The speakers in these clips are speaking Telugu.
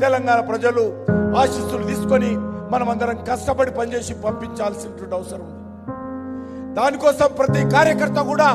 తెలంగాణ ప్రజలు ఆశీస్సులు తీసుకొని మనమందరం కష్టపడి పనిచేసి పంపించాల్సినటువంటి అవసరం ఉంది. దానికోసం ప్రతి కార్యకర్త కూడా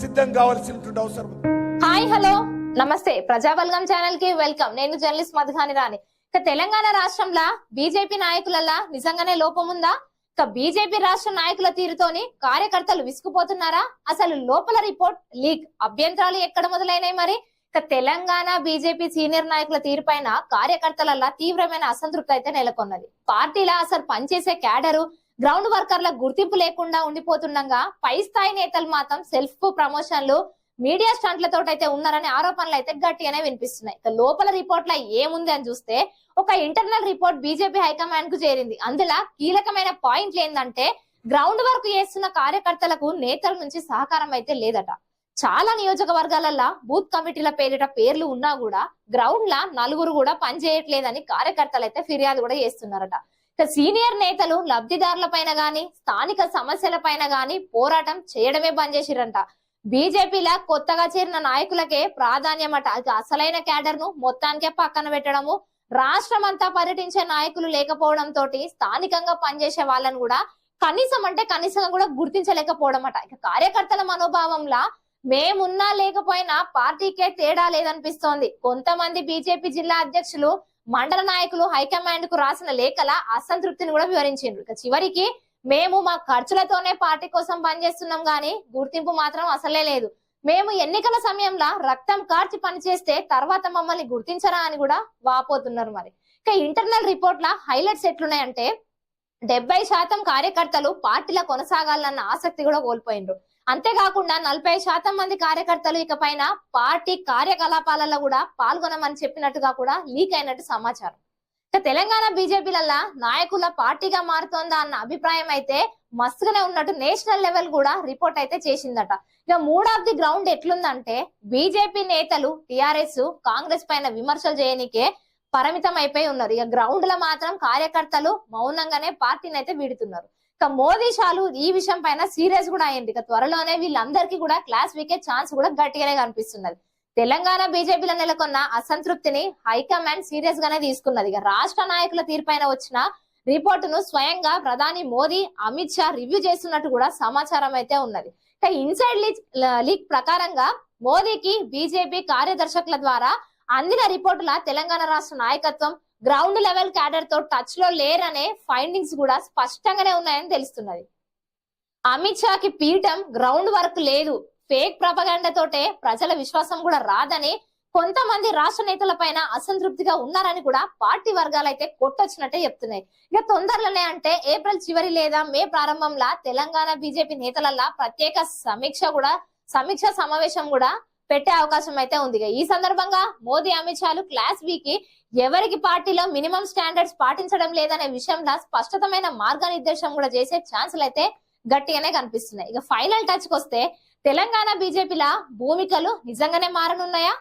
సిద్ధం కావాల్సినటువంటి అవసరం ఉంది. హాయ్ హలో నమస్తే, ప్రజాబల్గం ఛానల్ కి వెల్కమ్. నేను జర్నలిస్ట్ మధుగాని రాణి. ఇక తెలంగాణ రాష్ట్రంలో బీజేపీ నాయకులలా నిజంగానే లోపం ఉందా? ఇక బీజేపీ రాష్ట్ర నాయకుల తీరుతోని కార్యకర్తలు విసుకుపోతున్నారా? అసలు లోపల రిపోర్ట్ లీక్ అభ్యంతరాలు ఎక్కడ మొదలైనాయి? మరి ఇక తెలంగాణ బీజేపీ సీనియర్ నాయకుల తీరుపైన కార్యకర్తలల్లా తీవ్రమైన అసంతృప్తి అయితే నెలకొన్నది. పార్టీలా అసలు పనిచేసే క్యాడరు, గ్రౌండ్ వర్కర్ల గుర్తింపు లేకుండా ఉండిపోతుండగా పై స్థాయి నేతలు మాత్రం సెల్ఫ్ ప్రమోషన్లు, మీడియా స్టంట్లతో అయితే ఉన్నారనే ఆరోపణలు అయితే గట్టిగానే వినిపిస్తున్నాయి. ఇక లోపల రిపోర్ట్ లో ఏముంది అని చూస్తే ఒక ఇంటర్నల్ రిపోర్ట్ బీజేపీ హైకమాండ్ కు చేరింది. అందులో కీలకమైన పాయింట్లు ఏంటంటే గ్రౌండ్ వర్క్ చేస్తున్న కార్యకర్తలకు నేతల నుంచి సహకారం అయితే లేదట. చాలా నియోజకవర్గాలలో బూత్ కమిటీల పేరిట పేర్లు ఉన్నా కూడా గ్రౌండ్ లా నలుగురు కూడా పనిచేయట్లేదని కార్యకర్తలు అయితే ఫిర్యాదు కూడా చేస్తున్నారట. ఇక సీనియర్ నేతలు లబ్ధిదారుల పైన గాని స్థానిక సమస్యల పైన గాని పోరాటం చేయడమే బంద్ చేసిరంట. బీజేపీలా కొత్తగా చేరిన నాయకులకే ప్రాధాన్యమట. అసలైన క్యాడర్ ను మొత్తానికే పక్కన పెట్టడము, రాష్ట్రం అంతా పర్యటించే నాయకులు లేకపోవడం తోటి స్థానికంగా పనిచేసే వాళ్ళని కూడా కనీసంగా కూడా గుర్తించలేకపోవడం అట. ఇక కార్యకర్తల మనోభావంలా మేమున్నా లేకపోయినా పార్టీకే తేడా లేదనిపిస్తోంది. కొంతమంది బీజేపీ జిల్లా అధ్యక్షులు, మండల నాయకులు హైకమాండ్ కు రాసిన లేఖల అసంతృప్తిని కూడా వివరించారు. ఇక చివరికి మేము మా ఖర్చులతోనే పార్టీ కోసం పనిచేస్తున్నాం గానీ గుర్తింపు మాత్రం అసలే లేదు. మేము ఎన్నికల సమయంలో రక్తం కార్చి పనిచేస్తే తర్వాత మమ్మల్ని గుర్తించరా అని కూడా వాపోతున్నారు. మరి ఇక ఇంటర్నల్ రిపోర్ట్ లా హైలైట్స్ ఎట్లున్నాయంటే 70% కార్యకర్తలు పార్టీలో కొనసాగాలన్న ఆసక్తి కూడా కోల్పోయిండ్రు. అంతేకాకుండా 40% మంది కార్యకర్తలు ఇక పైన పార్టీ కార్యకలాపాలలో కూడా పాల్గొనమని చెప్పినట్టుగా కూడా లీక్ అయినట్టు సమాచారం. ఇక తెలంగాణ బీజేపీలల్లా నాయకుల పార్టీగా మారుతోందా అన్న అభిప్రాయం అయితే మస్తుగానే ఉన్నట్టు నేషనల్ లెవెల్ కూడా రిపోర్ట్ అయితే చేసిందట. ఇక మూడ్ ఆఫ్ ది గ్రౌండ్ ఎట్లుందంటే బీజేపీ నేతలు టిఆర్ఎస్, కాంగ్రెస్ పైన విమర్శలు చేయనికే పరిమితం అయిపోయి ఉన్నారు. ఇక గ్రౌండ్ లో మాత్రం కార్యకర్తలు మౌనంగానే పార్టీని అయితే వీడుతున్నారు. ఇక మోదీ షాలు ఈ విషయం పైన సీరియస్ కూడా అయింది. ఇక త్వరలోనే వీళ్ళందరికీ కూడా క్లాస్ వీకే ఛాన్స్ కూడా గట్టిగానే కనిపిస్తున్నది. తెలంగాణ బీజేపీలో నెలకొన్న అసంతృప్తిని హైకమాండ్ సీరియస్ గానే తీసుకున్నది. ఇక రాష్ట్ర నాయకుల తీర్పైన వచ్చిన రిపోర్టును స్వయంగా ప్రధాని మోదీ, అమిత్ షా రివ్యూ చేస్తున్నట్టు కూడా సమాచారం అయితే ఉన్నది. ఇక ఇన్సైడ్ లీక్ ప్రకారంగా మోదీకి బీజేపీ కార్యదర్శకుల ద్వారా అందిన రిపోర్టుల తెలంగాణ రాష్ట్ర నాయకత్వం గ్రౌండ్ లెవెల్ క్యాడర్ తో టచ్ లో లేరనే ఫైండింగ్స్ కూడా స్పష్టంగానే ఉన్నాయని తెలుస్తున్నది. అమిత్ షాకి పీఠం గ్రౌండ్ వర్క్ లేదు, ఫేక్ ప్రపగండతోటే ప్రజల విశ్వాసం కూడా రాదని కొంతమంది రాష్ట్ర నేతల పైన అసంతృప్తిగా ఉన్నారని కూడా పార్టీ వర్గాలు అయితే కొట్టొచ్చినట్టే చెప్తున్నాయి. ఇక తొందరలోనే అంటే ఏప్రిల్ చివరి లేదా మే ప్రారంభంలో తెలంగాణ బీజేపీ నేతలల్లా ప్రత్యేక సమీక్ష సమావేశం కూడా పెట్టే అవకాశం అయితే ఉంది. ఈ సందర్భంగా మోదీ, అమిత్ షాలు క్లాస్ వీకి ఎవరికి పార్టీలో మినిమం స్టాండర్డ్స్ పాటించడం లేదనే విషయంలో స్పష్టతమైన మార్గనిర్దేశం కూడా చేసే ఛాన్సులు అయితే గట్టిగానే కనిపిస్తున్నాయి. ఇక ఫైనల్ టచ్ వస్తే తెలంగాణ బీజేపీల భూమికలు నిజంగానే మారనున్నాయా?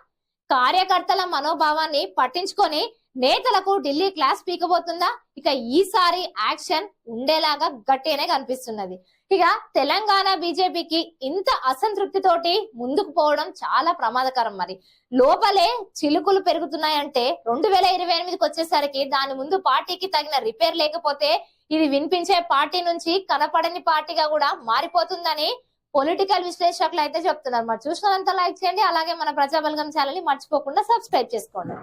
కార్యకర్తల మనోభావాన్ని పట్టించుకొని నేతలకు ఢిల్లీ క్లాస్ పీకబోతుందా? ఇక ఈసారి యాక్షన్ ఉండేలాగా గట్టిగానే కనిపిస్తున్నది. ఇక తెలంగాణ బీజేపీకి ఇంత అసంతృప్తితోటి ముందుకు పోవడం చాలా ప్రమాదకరం. మరి లోపలే చిలుకులు పెరుగుతున్నాయంటే 2028కి వచ్చేసరికి దాని ముందు పార్టీకి తగిన రిపేర్ లేకపోతే ఇది వినిపించే పార్టీ నుంచి కనపడని పార్టీగా కూడా మారిపోతుందని పొలిటికల్ విశ్లేషకులు అయితే చెప్తున్నారు. మరి చూసినంత లైక్ చేయండి, అలాగే మన ప్రజాబల్గం ఛానల్ ని మర్చిపోకుండా సబ్స్క్రైబ్ చేసుకోండి.